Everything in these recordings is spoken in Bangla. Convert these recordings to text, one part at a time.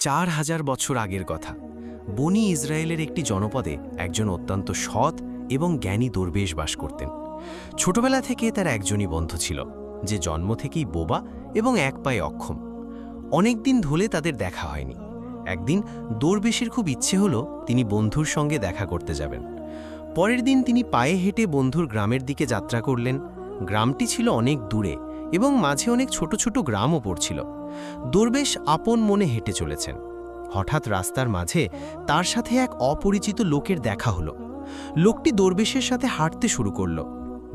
4000 বছর আগের কথা। বনি ইসরায়েলের একটি জনপদে একজন অত্যন্ত সৎ এবং জ্ঞানী দরবেশ বাস করতেন। ছোটবেলা থেকে তার একজনই বন্ধু ছিল, যে জন্ম থেকেই বোবা এবং এক পায়ে অক্ষম। অনেক দিন ধরে তাদের দেখা হয়নি। একদিন দরবেশের খুব ইচ্ছে হলো তিনি বন্ধুর সঙ্গে দেখা করতে যাবেন। পরের দিন তিনি পায়ে হেঁটে বন্ধুর গ্রামের দিকে যাত্রা করলেন। গ্রামটি ছিল অনেক দূরে এবং মাঝে অনেক ছোট ছোট গ্রামও পড়ছিল। দরবেশ আপন মনে হেঁটে চলেছেন। হঠাৎ রাস্তার মাঝে তার সাথে এক অপরিচিত লোকের দেখা হলো। লোকটি দরবেশের সাথে হাঁটতে শুরু করল।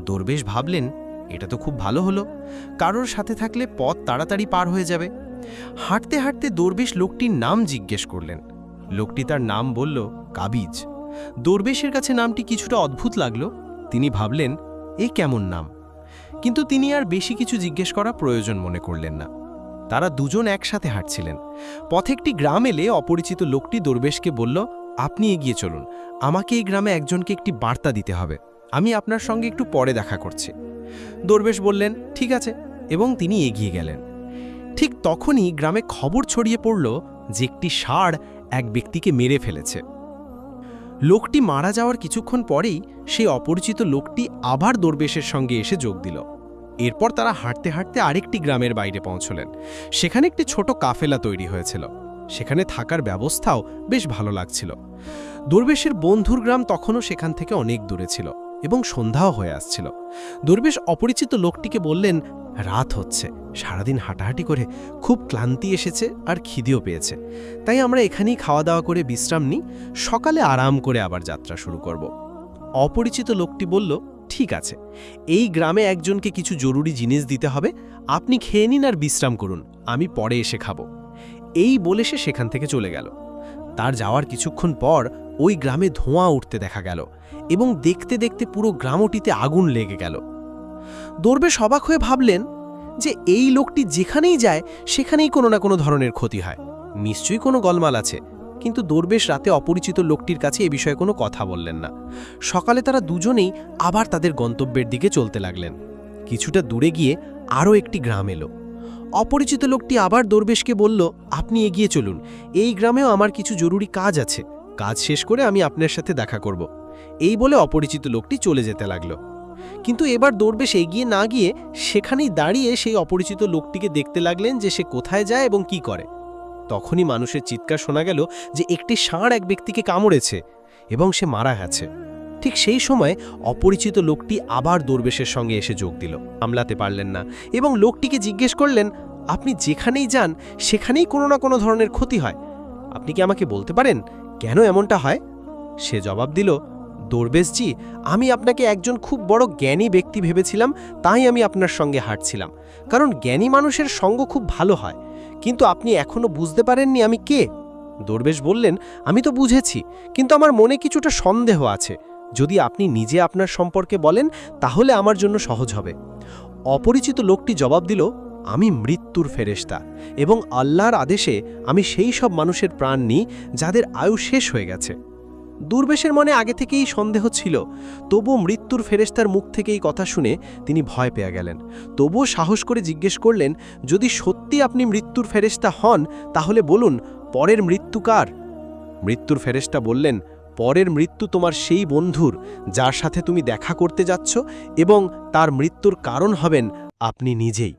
দরবেশ ভাবলেন, এটা তো খুব ভালো হলো, কারোর সাথে থাকলে পথ তাড়াতাড়ি পার হয়ে যাবে। হাঁটতে হাঁটতে দরবেশ লোকটির নাম জিজ্ঞেস করলেন। লোকটি তার নাম বলল, কাবিজ। দরবেশের কাছে নামটি কিছুটা অদ্ভুত লাগলো। তিনি ভাবলেন, এ কেমন নাম? কিন্তু তিনি আর বেশি কিছু জিজ্ঞেস করা প্রয়োজন মনে করলেন না। তারা দুজন একসাথে হাঁটছিলেন। পথে একটি গ্রাম এলে অপরিচিত লোকটি দরবেশকে বলল, আপনি এগিয়ে চলুন, আমাকে এই গ্রামে একজনকে একটি বার্তা দিতে হবে। আমি আপনার সঙ্গে একটু পরে দেখা করছি। দরবেশ বললেন, ঠিক আছে, এবং তিনি এগিয়ে গেলেন। ঠিক তখনই গ্রামে খবর ছড়িয়ে পড়ল যে একটি ষাঁড় এক ব্যক্তিকে মেরে ফেলেছে। লোকটি মারা যাওয়ার কিছুক্ষণ পরেই সেই অপরিচিত লোকটি আবার দরবেশের সঙ্গে এসে যোগ দিল। এরপর তারা হাঁটতে হাঁটতে আরেকটি গ্রামের বাইরে পৌঁছলেন। সেখানে একটি ছোট কাফেলা তৈরি হয়েছিল। সেখানে থাকার ব্যবস্থাও বেশ ভালো লাগছিল। দরবেশের বন্ধুর গ্রাম তখনও সেখান থেকে অনেক দূরে ছিল এবং সন্ধ্যাও হয়ে আসছিল। দরবেশ অপরিচিত লোকটিকে বললেন, রাত হচ্ছে, সারাদিন হাঁটাহাঁটি করে খুব ক্লান্তি এসেছে আর খিদেও পেয়েছে, তাই আমরা এখানেই খাওয়া দাওয়া করে বিশ্রাম নিই, সকালে আরাম করে আবার যাত্রা শুরু করব। অপরিচিত লোকটি বলল, ঠিক আছে, এই গ্রামে একজনকে কিছু জরুরি জিনিস দিতে হবে, আপনি খেয়ে নিন আর বিশ্রাম করুন, আমি পরে এসে খাব। এই বলে সে সেখান থেকে চলে গেল। তার যাওয়ার কিছুক্ষণ পর ওই গ্রামে ধোঁয়া উঠতে দেখা গেল এবং দেখতে দেখতে পুরো গ্রামটিতে আগুন লেগে গেল। দরবেশ অবাক হয়ে ভাবলেন যে এই লোকটি যেখানেই যায় সেখানেই কোনো না কোনো ধরনের ক্ষতি হয়, নিশ্চয়ই কোনো গলমাল আছে। কিন্তু দরবেশ রাতে অপরিচিত লোকটির কাছে এ বিষয়ে কোনো কথা বললেন না। সকালে তারা দুজনেই আবার তাদের গন্তব্যের দিকে চলতে লাগলেন। কিছুটা দূরে গিয়ে আরও একটি গ্রাম এলো। অপরিচিত লোকটি আবার দরবেশকে বলল, আপনি এগিয়ে চলুন, এই গ্রামেও আমার কিছু জরুরি কাজ আছে, কাজ শেষ করে আমি আপনার সাথে দেখা করব। এই বলে অপরিচিত লোকটি চলে যেতে লাগলো। কিন্তু এবার দরবেশ এগিয়ে না গিয়ে সেখানেই দাঁড়িয়ে সেই অপরিচিত লোকটিকে দেখতে লাগলেন যে সে কোথায় যায় এবং কি করে। তখনই মানুষের চিৎকার শোনা গেল যে একটি ষাঁড় এক ব্যক্তিকে কামড়েছে এবং সে মারা গেছে। ঠিক সেই সময় অপরিচিত লোকটি আবার দরবেশের সঙ্গে এসে যোগ দিল। সামলাতে পারলেন না এবং লোকটিকে জিজ্ঞেস করলেন, আপনি যেখানেই যান সেখানেই কোনো না কোনো ধরনের ক্ষতি হয়, আপনি কি আমাকে বলতে পারেন কেন এমনটা হয়? সে জবাব দিল, দরবেশজি, আমি আপনাকে একজন খুব বড় জ্ঞানী ব্যক্তি ভেবেছিলাম, তাই আমি আপনার সঙ্গে হাঁটছিলাম, কারণ জ্ঞানী মানুষের সঙ্গ খুব ভালো হয়। কিন্তু আপনি এখনো বুঝতে পারেননি আমি কে? দরবেশ বললেন, আমি তো বুঝেছি, কিন্তু আমার মনে কিছুটা সন্দেহ আছে। যদি আপনি নিজে আপনার সম্পর্কে বলেন তাহলে আমার জন্য সহজ হবে। অপরিচিত লোকটি জবাব দিল, আমি মৃত্যুর ফেরেশতা এবং আল্লাহর আদেশে আমি সেই সব মানুষের প্রাণ নিই যাদের আয়ু শেষ হয়ে গেছে। দরবেশের মনে আগে থেকেই সন্দেহ ছিল, তবুও মৃত্যুর ফেরেশতার মুখ থেকে এই কথা শুনে তিনি ভয় পেয়ে গেলেন। তবুও সাহস করে জিজ্ঞেস করলেন, যদি সত্যি আপনি মৃত্যুর ফেরেশতা হন তাহলে বলুন, পরের মৃত্যু কার? মৃত্যুর ফেরেশতা বললেন, পরের মৃত্যু তোমার সেই বন্ধুর যার সাথে তুমি দেখা করতে যাচ্ছ, এবং তার মৃত্যুর কারণ হবেন আপনি নিজেই।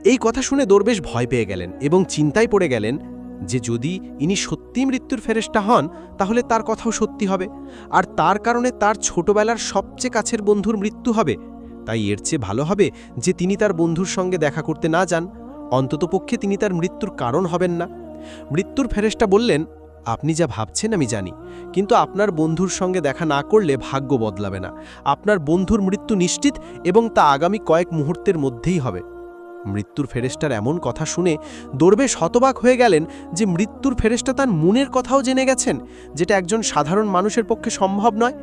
এই কথা শুনে দরবেশ ভয় পেয়ে গেলেন এবং চিন্তায় পড়ে গেলেন যে যদি ইনি সত্যি মৃত্যুর ফেরেশতা হন তাহলে তার কথাও সত্যি হবে, আর তার কারণে তার ছোটবেলার সবচেয়ে কাছের বন্ধুর মৃত্যু হবে। তাই এর চেয়ে ভালো হবে যে তিনি তার বন্ধুর সঙ্গে দেখা করতে না যান, অন্ততপক্ষে তিনি তার মৃত্যুর কারণ হবেন না। মৃত্যুর ফেরেশতা বললেন, আপনি যা ভাবছেন আমি জানি, কিন্তু আপনার বন্ধুর সঙ্গে দেখা না করলে ভাগ্য বদলাবে না। আপনার বন্ধুর মৃত্যু নিশ্চিত এবং তা আগামী কয়েক মুহূর্তের মধ্যেই হবে। মৃত্যুর ফেরেশতার এমন কথা শুনে দরবেশ হতবাক হয়ে গেলেন যে মৃত্যুর ফেরেশতা তার মনের কথাও জেনে গেছেন, যেটা একজন সাধারণ মানুষের পক্ষে সম্ভব নয়।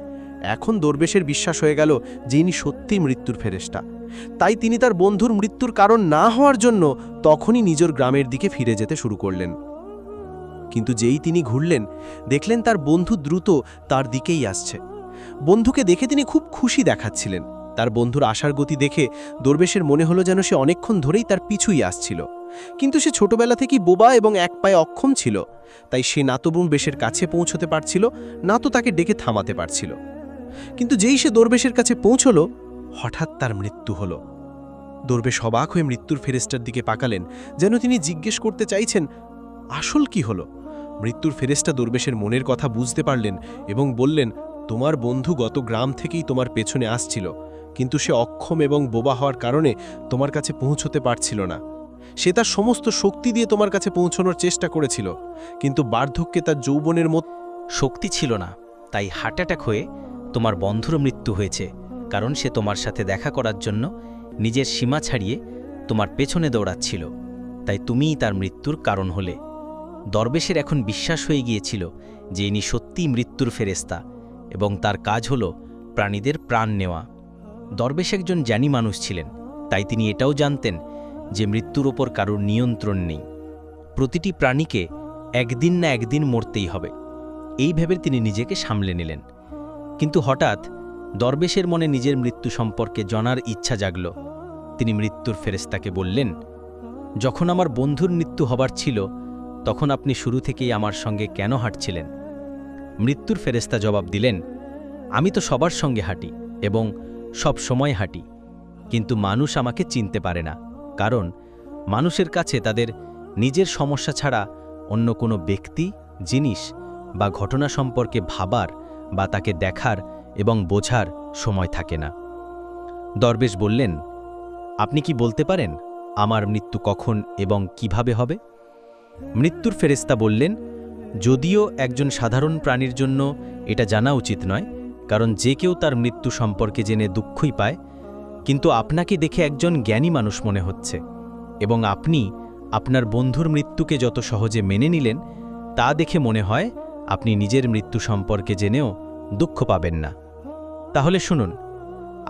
এখন দরবেশের বিশ্বাস হয়ে গেল যে ইনি সত্যিই মৃত্যুর ফেরেশতা। তাই তিনি তার বন্ধুর মৃত্যুর কারণ না হওয়ার জন্য তখনই নিজের গ্রামের দিকে ফিরে যেতে শুরু করলেন। কিন্তু যেই তিনি ঘুরলেন, দেখলেন তার বন্ধু দ্রুত তার দিকেই আসছে। বন্ধুকে দেখে তিনি খুব খুশি দেখাচ্ছিলেন। তার বন্ধুর আসার গতি দেখে দরবেশের মনে হলো যেন সে অনেকক্ষণ ধরেই তার পিছুই আসছিল। কিন্তু সে ছোটবেলা থেকেই বোবা এবং এক পায়ে অক্ষম ছিল, তাই সে না তো দরবেশের কাছে পৌঁছতে পারছিল, না তো তাকে ডেকে থামাতে পারছিল। কিন্তু যেই সে দরবেশের কাছে পৌঁছল, হঠাৎ তার মৃত্যু হলো। দরবেশ অবাক হয়ে মৃত্যুর ফেরেশতার দিকে পাকালেন, যেন তিনি জিজ্ঞেস করতে চাইছেন, আসল কি হলো? মৃত্যুর ফেরেশতা দরবেশের মনের কথা বুঝতে পারলেন এবং বললেন, তোমার বন্ধু গত গ্রাম থেকেই তোমার পেছনে আসছিল, কিন্তু সে অক্ষম এবং বোবা হওয়ার কারণে তোমার কাছে পৌঁছতে পারছিল না। সে তার সমস্ত শক্তি দিয়ে তোমার কাছে পৌঁছানোর চেষ্টা করেছিল, কিন্তু বার্ধক্যে তার যৌবনের মতো শক্তি ছিল না, তাই হার্ট অ্যাটাক হয়ে তোমার বন্ধুর মৃত্যু হয়েছে, কারণ সে তোমার সাথে দেখা করার জন্য নিজের সীমা ছাড়িয়ে তোমার পেছনে দৌড়াচ্ছিল, তাই তুমিই তার মৃত্যুর কারণ হলে। দরবেশের এখন বিশ্বাস হয়ে গিয়েছিল যে ইনি সত্যিই মৃত্যুর ফেরেশতা এবং তার কাজ হল প্রাণীদের প্রাণ নেওয়া। দরবেশ একজন জ্ঞানী মানুষ ছিলেন, তাই তিনি এটাও জানতেন যে মৃত্যুর ওপর কারোর নিয়ন্ত্রণ নেই। প্রতিটি প্রাণীকে একদিন না একদিন মরতেই হবে, এই ভেবে তিনি নিজেকে সামলে নিলেন। কিন্তু হঠাৎ দরবেশের মনে নিজের মৃত্যু সম্পর্কে জানার ইচ্ছা জাগল। তিনি মৃত্যুর ফেরেশতাকে বললেন, যখন আমার বন্ধুর মৃত্যু হবার ছিল তখন আপনি শুরু থেকেই আমার সঙ্গে কেন হাঁটছিলেন? মৃত্যুর ফেরেশতা জবাব দিলেন, আমি তো সবার সঙ্গে হাঁটি এবং সব সময় হাঁটি, কিন্তু মানুষ আমাকে চিনতে পারে না, কারণ মানুষের কাছে তাদের নিজের সমস্যা ছাড়া অন্য কোনো ব্যক্তি, জিনিস বা ঘটনা সম্পর্কে ভাবার বা তাকে দেখার এবং বোঝার সময় থাকে না। দরবেশ বললেন, আপনি কি বলতে পারেন আমার মৃত্যু কখন এবং কিভাবে হবে? মৃত্যুর ফেরেশতা বললেন, যদিও একজন সাধারণ প্রাণীর জন্য এটা জানা উচিত নয়, কারণ যে কেউ তার মৃত্যু সম্পর্কে জেনে দুঃখই পায়, কিন্তু আপনাকে দেখে একজন জ্ঞানী মানুষ মনে হচ্ছে এবং আপনি আপনার বন্ধুর মৃত্যুকে যত সহজে মেনে নিলেন তা দেখে মনে হয় আপনি নিজের মৃত্যু সম্পর্কে জেনেও দুঃখ পাবেন না। তাহলে শুনুন,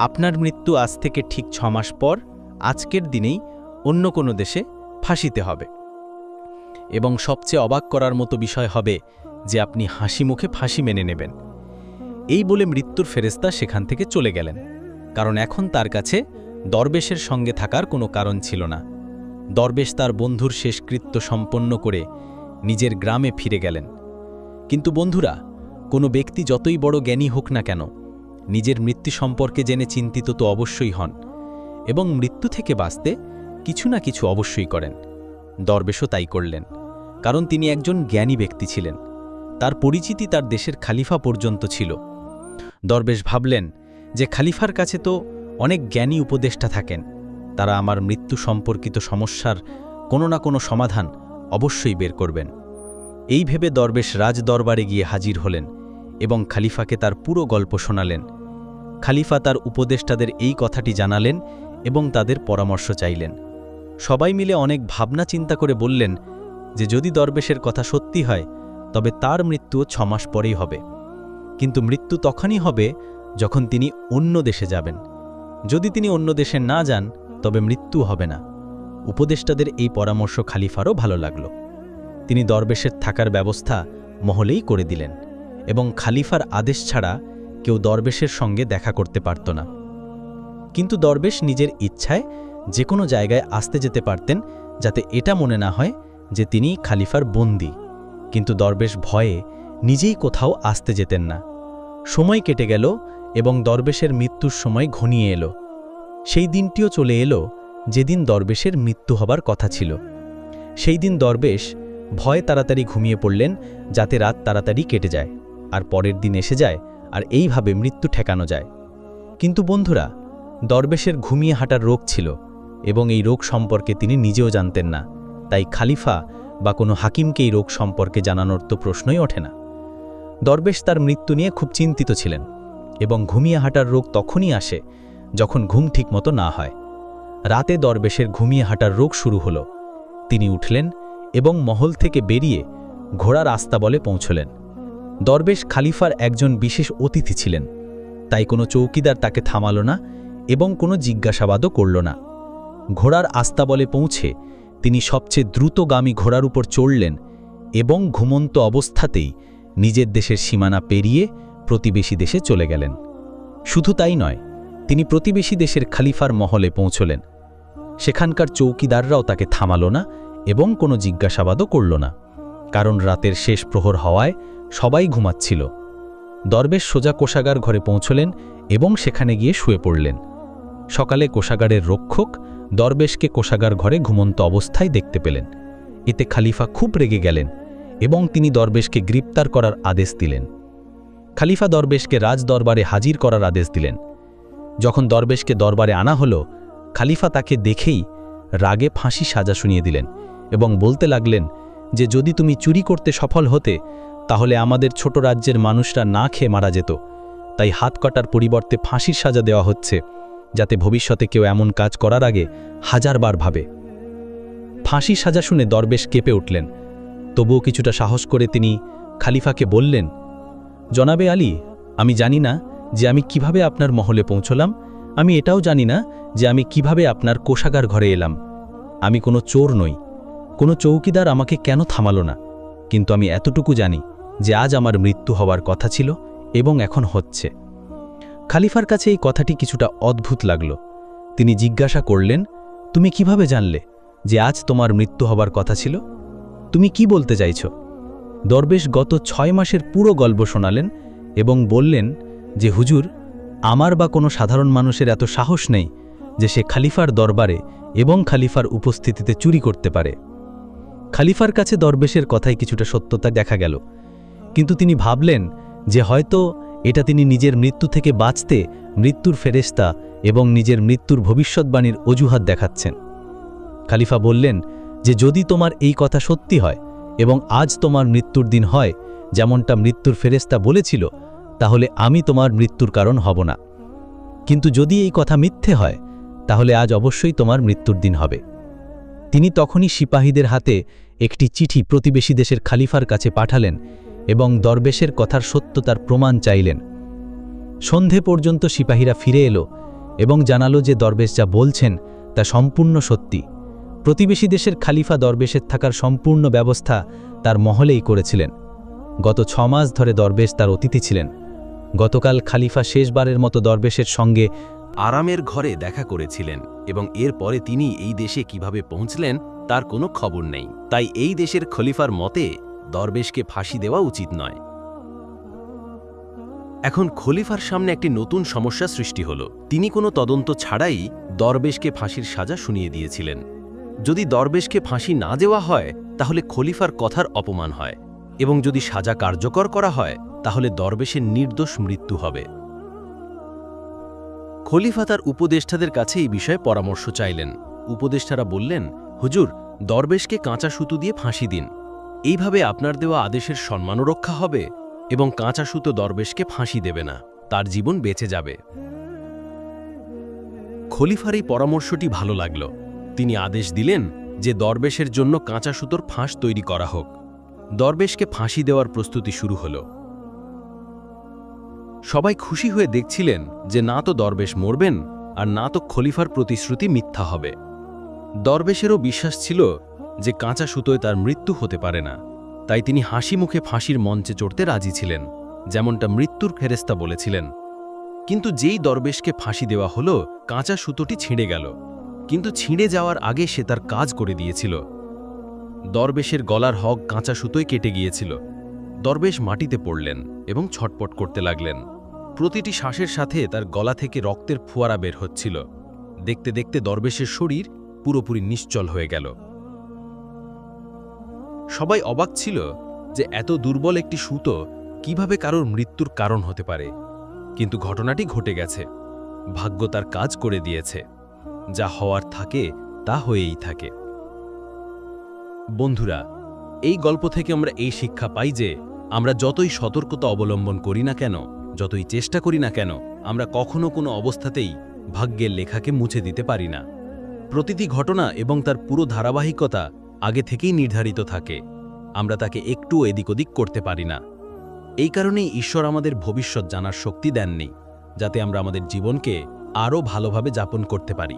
আপনার মৃত্যু আজ থেকে ঠিক 6 মাস পর আজকের দিনেই অন্য কোনো দেশে ফাঁসিতে হবে, এবং সবচেয়ে অবাক করার মতো বিষয় হবে যে আপনি হাসি মুখে ফাঁসি মেনে নেবেন। এই বলে মৃত্যুর ফেরেশতা সেখান থেকে চলে গেলেন, কারণ এখন তার কাছে দরবেশের সঙ্গে থাকার কোনো কারণ ছিল না। দরবেশ তার বন্ধুর শেষকৃত্য সম্পন্ন করে নিজের গ্রামে ফিরে গেলেন। কিন্তু বন্ধুরা, কোনো ব্যক্তি যতই বড় জ্ঞানী হোক না কেন, নিজের মৃত্যু সম্পর্কে জেনে চিন্তিত তো অবশ্যই হন এবং মৃত্যু থেকে বাঁচতে কিছু না কিছু অবশ্যই করেন। দরবেশও তাই করলেন, কারণ তিনি একজন জ্ঞানী ব্যক্তি ছিলেন। তার পরিচিতি তার দেশের খালিফা পর্যন্ত ছিল। দরবেশ ভাবলেন যে খালিফার কাছে তো অনেক জ্ঞানী উপদেষ্টা থাকেন, তারা আমার মৃত্যু সম্পর্কিত সমস্যার কোনো না কোনো সমাধান অবশ্যই বের করবেন। এই ভেবে দরবেশ রাজ দরবারে গিয়ে হাজির হলেন এবং খালিফাকে তার পুরো গল্প শোনালেন। খালিফা তার উপদেষ্টাদের এই কথাটি জানালেন এবং তাদের পরামর্শ চাইলেন। সবাই মিলে অনেক ভাবনা চিন্তা করে বললেন যে যদি দরবেশের কথা সত্যি হয় তবে তার মৃত্যুও 6 মাস পরেই হবে, কিন্তু মৃত্যু তখনই হবে যখন তিনি অন্য দেশে যাবেন। যদি তিনি অন্য দেশে না যান তবে মৃত্যু হবে না। উপদেষ্টাদের এই পরামর্শ খালিফারও ভালো লাগল। তিনি দরবেশের থাকার ব্যবস্থা মহলেই করে দিলেন এবং খালিফার আদেশ ছাড়া কেউ দরবেশের সঙ্গে দেখা করতে পারত না। কিন্তু দরবেশ নিজের ইচ্ছায় যে কোনো জায়গায় আসতে যেতে পারতেন, যাতে এটা মনে না হয় যে তিনি খালিফার বন্দী। কিন্তু দরবেশ ভয়ে নিজেই কোথাও আসতে যেতেন না। সময় কেটে গেল এবং দরবেশের মৃত্যুর সময় ঘনিয়ে এলো। সেই দিনটিও চলে এলো যেদিন দরবেশের মৃত্যু হবার কথা ছিল। সেই দিন দরবেশ ভয়ে তাড়াতাড়ি ঘুমিয়ে পড়লেন, যাতে রাত তাড়াতাড়ি কেটে যায় আর পরের দিন এসে যায় আর এইভাবে মৃত্যু ঠেকানো যায়। কিন্তু বন্ধুরা, দরবেশের ঘুমিয়ে হাঁটার রোগ ছিল এবং এই রোগ সম্পর্কে তিনি নিজেও জানতেন না, তাই খালিফা বা কোনো হাকিমকে এই রোগ সম্পর্কে জানানোর তো প্রশ্নই ওঠে না। দরবেশ তার মৃত্যু নিয়ে খুব চিন্তিত ছিলেন এবং ঘুমিয়ে হাঁটার রোগ তখনই আসে যখন ঘুম ঠিকমতো না হয়। রাতে দরবেশের ঘুমিয়ে হাঁটার রোগ শুরু হলো। তিনি উঠলেন এবং মহল থেকে বেরিয়ে ঘোড়ার আস্তাবলে পৌঁছলেন। দরবেশ খালিফার একজন বিশেষ অতিথি ছিলেন, তাই কোনো চৌকিদার তাকে থামালো না এবং কোনো জিজ্ঞাসাবাদও করল না। ঘোড়ার আস্তাবলে পৌঁছে তিনি সবচেয়ে দ্রুতগামী ঘোড়ার উপর চড়লেন এবং ঘুমন্ত অবস্থাতেই নিজের দেশের সীমানা পেরিয়ে প্রতিবেশী দেশে চলে গেলেন। শুধু তাই নয়, তিনি প্রতিবেশী দেশের খলিফার মহলে পৌঁছলেন। সেখানকার চৌকিদাররাও তাকে থামালো না এবং কোনো জিজ্ঞাসাবাদও করল না, কারণ রাতের শেষ প্রহর হওয়ায় সবাই ঘুমাচ্ছিল। দরবেশ সোজা কোষাগার ঘরে পৌঁছলেন এবং সেখানে গিয়ে শুয়ে পড়লেন। সকালে কোষাগারের রক্ষক দরবেশকে কোষাগার ঘরে ঘুমন্ত অবস্থায় দেখতে পেলেন। এতে খলিফা খুব রেগে গেলেন এবং তিনি দরবেশকে গ্রেপ্তার করার আদেশ দিলেন। খলিফা দরবেশকে রাজদরবারে হাজির করার আদেশ দিলেন। যখন দরবেশকে দরবারে আনা হলো, খলিফা তাকে দেখেই রাগে ফাঁসি সাজা শুনিয়ে দিলেন এবং বলতে লাগলেন যে যদি তুমি চুরি করতে সফল হতে তাহলে আমাদের ছোট রাজ্যের মানুষরা না খেয়ে মারা যেত, তাই হাত কাটার পরিবর্তে ফাঁসির সাজা দেওয়া হচ্ছে, যাতে ভবিষ্যতে কেউ এমন কাজ করার আগে হাজারবার ভাবে। ফাঁসির সাজা শুনে দরবেশ কেঁপে উঠলেন। তবুও কিছুটা সাহস করে তিনি খলিফাকে বললেন, জনাবে আলী, আমি জানি না যে আমি কিভাবে আপনার মহলে পৌঁছলাম, আমি এটাও জানি না যে আমি কিভাবে আপনার কোষাগার ঘরে এলাম। আমি কোনো চোর নই, কোনো চৌকিদার আমাকে কেন থামালো না, কিন্তু আমি এতটুকু জানি যে আজ আমার মৃত্যু হওয়ার কথা ছিল এবং এখন হচ্ছে। খলিফার কাছে এই কথাটি কিছুটা অদ্ভুত লাগল। তিনি জিজ্ঞাসা করলেন, তুমি কিভাবে জানলে যে আজ তোমার মৃত্যু হবার কথা ছিল? তুমি কি বলতে চাইছ? দরবেশ গত 6 মাসের পুরো গল্প শোনালেন এবং বললেন যে হুজুর, আমার বা কোনো সাধারণ মানুষের এত সাহস নেই যে সে খলিফার দরবারে এবং খলিফার উপস্থিতিতে চুরি করতে পারে। খলিফার কাছে দরবেশের কথায় কিছুটা সত্যতা দেখা গেল, কিন্তু তিনি ভাবলেন যে হয়তো এটা তিনি নিজের মৃত্যু থেকে বাঁচতে মৃত্যুর ফেরেশতা এবং নিজের মৃত্যুর ভবিষ্যৎবাণীর অজুহাত দেখাচ্ছেন। খলিফা বললেন যে যদি তোমার এই কথা সত্যি হয় এবং আজ তোমার মৃত্যুর দিন হয় যেমনটা মৃত্যুর ফেরেশতা বলেছিল, তাহলে আমি তোমার মৃত্যুর কারণ হব না, কিন্তু যদি এই কথা মিথ্যে হয় তাহলে আজ অবশ্যই তোমার মৃত্যুর দিন হবে। তিনি তখনই সিপাহীদের হাতে একটি চিঠি প্রতিবেশী দেশের খলিফার কাছে পাঠালেন এবং দরবেশের কথার সত্যতার প্রমাণ চাইলেন। সন্ধে পর্যন্ত সিপাহীরা ফিরে এলো এবং জানালো যে দরবেশ যা বলছেন তা সম্পূর্ণ সত্যি। প্রতিবেশী দেশের খলিফা দরবেশের থাকার সম্পূর্ণ ব্যবস্থা তার মহলেই করেছিলেন। গত 6 মাস ধরে দরবেশ তার অতিথি ছিলেন। গতকাল খলিফা শেষবারের মতো দরবেশের সঙ্গে আরামের ঘরে দেখা করেছিলেন এবং এরপরে তিনি এই দেশে কিভাবে পৌঁছলেন তার কোনো খবর নেই। তাই এই দেশের খলিফার মতে দরবেশকে ফাঁসি দেওয়া উচিত নয়। এখন খলিফার সামনে একটি নতুন সমস্যা সৃষ্টি হল। তিনি কোনো তদন্ত ছাড়াই দরবেশকে ফাঁসির সাজা শুনিয়ে দিয়েছিলেন। যদি দরবেশকে ফাঁসি না দেওয়া হয় তাহলে খলিফার কথার অপমান হয়, এবং যদি সাজা কার্যকর করা হয় তাহলে দরবেশের নির্দোষ মৃত্যু হবে। খলিফা তার উপদেষ্টাদের কাছে এই বিষয়ে পরামর্শ চাইলেন। উপদেষ্টারা বললেন, হুজুর, দরবেশকে কাঁচা সুতো দিয়ে ফাঁসি দিন। এইভাবে আপনার দেওয়া আদেশের সম্মানও রক্ষা হবে এবং কাঁচা সুতো দরবেশকে ফাঁসি দেবে না, তার জীবন বেঁচে যাবে। খলিফার এই পরামর্শটি ভালো লাগল। তিনি আদেশ দিলেন যে দরবেশের জন্য কাঁচা সুতোর ফাঁস তৈরি করা হোক। দরবেশকে ফাঁসি দেওয়ার প্রস্তুতি শুরু হল। সবাই খুশি হয়ে দেখছিলেন যে না তো দরবেশ মরবেন আর না তো খলিফার প্রতিশ্রুতি মিথ্যা হবে। দরবেশেরও বিশ্বাস ছিল যে কাঁচা সুতোয় তার মৃত্যু হতে পারে না, তাই তিনি হাসি মুখে ফাঁসির মঞ্চে চড়তে রাজি ছিলেন, যেমনটা মৃত্যুর ফেরেশতা বলেছিলেন। কিন্তু যেই দরবেশকে ফাঁসি দেওয়া হলো, কাঁচা সুতোটি ছিঁড়ে গেল। কিন্তু ছিঁড়ে যাওয়ার আগে সে তার কাজ করে দিয়েছিল। দরবেশের গলার হগ কাঁচা সুতোয় কেটে গিয়েছিল। দরবেশ মাটিতে পড়লেন এবং ছটপট করতে লাগলেন। প্রতিটি শ্বাসের সাথে তার গলা থেকে রক্তের ফোয়ারা বের হচ্ছিল। দেখতে দেখতে দরবেশের শরীর পুরোপুরি নিশ্চল হয়ে গেল। সবাই অবাক ছিল যে এত দুর্বল একটি সুতো কিভাবে কারোর মৃত্যুর কারণ হতে পারে। কিন্তু ঘটনাটি ঘটে গেছে। ভাগ্য তার কাজ করে দিয়েছে। যা হওয়ার থাকে তা হয়েই থাকে। বন্ধুরা, এই গল্প থেকে আমরা এই শিক্ষা পাই যে আমরা যতই সতর্কতা অবলম্বন করি না কেন, যতই চেষ্টা করি না কেন, আমরা কখনো কোনো অবস্থাতেই ভাগ্যের লেখাকে মুছে দিতে পারি না। প্রতিটি ঘটনা এবং তার পুরো ধারাবাহিকতা আগে থেকেই নির্ধারিত থাকে। আমরা তাকে একটু এদিক ওদিক করতে পারি না। এই কারণেই ঈশ্বর আমাদের ভবিষ্যৎ জানার শক্তি দেননি, যাতে আমরা আমাদের জীবনকে আরও ভালোভাবে যাপন করতে পারি।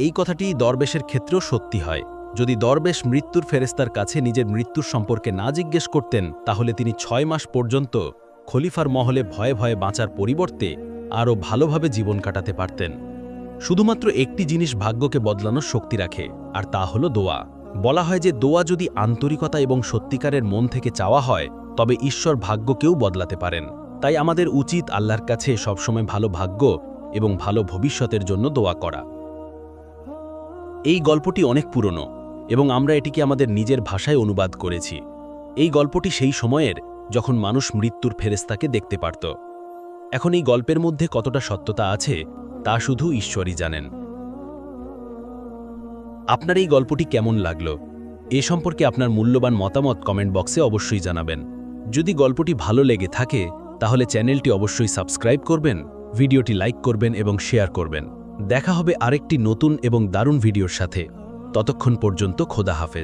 এই কথাটি দরবেশের ক্ষেত্রেও সত্যি হয়। যদি দরবেশ মৃত্যুর ফেরেশতার কাছে নিজের মৃত্যুর সম্পর্কে না জিজ্ঞেস করতেন, তাহলে তিনি 6 মাস পর্যন্ত খলিফার মহলে ভয়ে ভয়ে বাঁচার পরিবর্তে আরও ভালোভাবে জীবন কাটাতে পারতেন। শুধুমাত্র একটি জিনিস ভাগ্যকে বদলানোর শক্তি রাখে, আর তা হলো দোয়া। বলা হয় যে দোয়া যদি আন্তরিকতা এবং সত্যিকারের মন থেকে চাওয়া হয়, তবে ঈশ্বর ভাগ্যকেও বদলাতে পারেন। তাই আমাদের উচিত আল্লাহর কাছে সবসময় ভালো ভাগ্য এবং ভালো ভবিষ্যতের জন্য দোয়া করা। এই গল্পটি অনেক পুরনো এবং আমরা এটিকে আমাদের নিজের ভাষায় অনুবাদ করেছি। এই গল্পটি সেই সময়ের যখন মানুষ মৃত্যুর ফেরেশতাকে দেখতে পারত। এখন এই গল্পের মধ্যে কতটা সত্যতা আছে তা শুধু ঈশ্বরই জানেন। আপনার এই গল্পটি কেমন লাগলো এ সম্পর্কে আপনার মূল্যবান মতামত কমেন্ট বক্সে অবশ্যই জানাবেন। যদি গল্পটি ভালো লেগে থাকে তাহলে চ্যানেলটি অবশ্যই সাবস্ক্রাইব করবেন, ভিডিওটি লাইক করবেন এবং শেয়ার করবেন। দেখা হবে আরেকটি নতুন এবং দারুণ ভিডিওর সাথে। ততক্ষণ পর্যন্ত খোদা হাফেজ।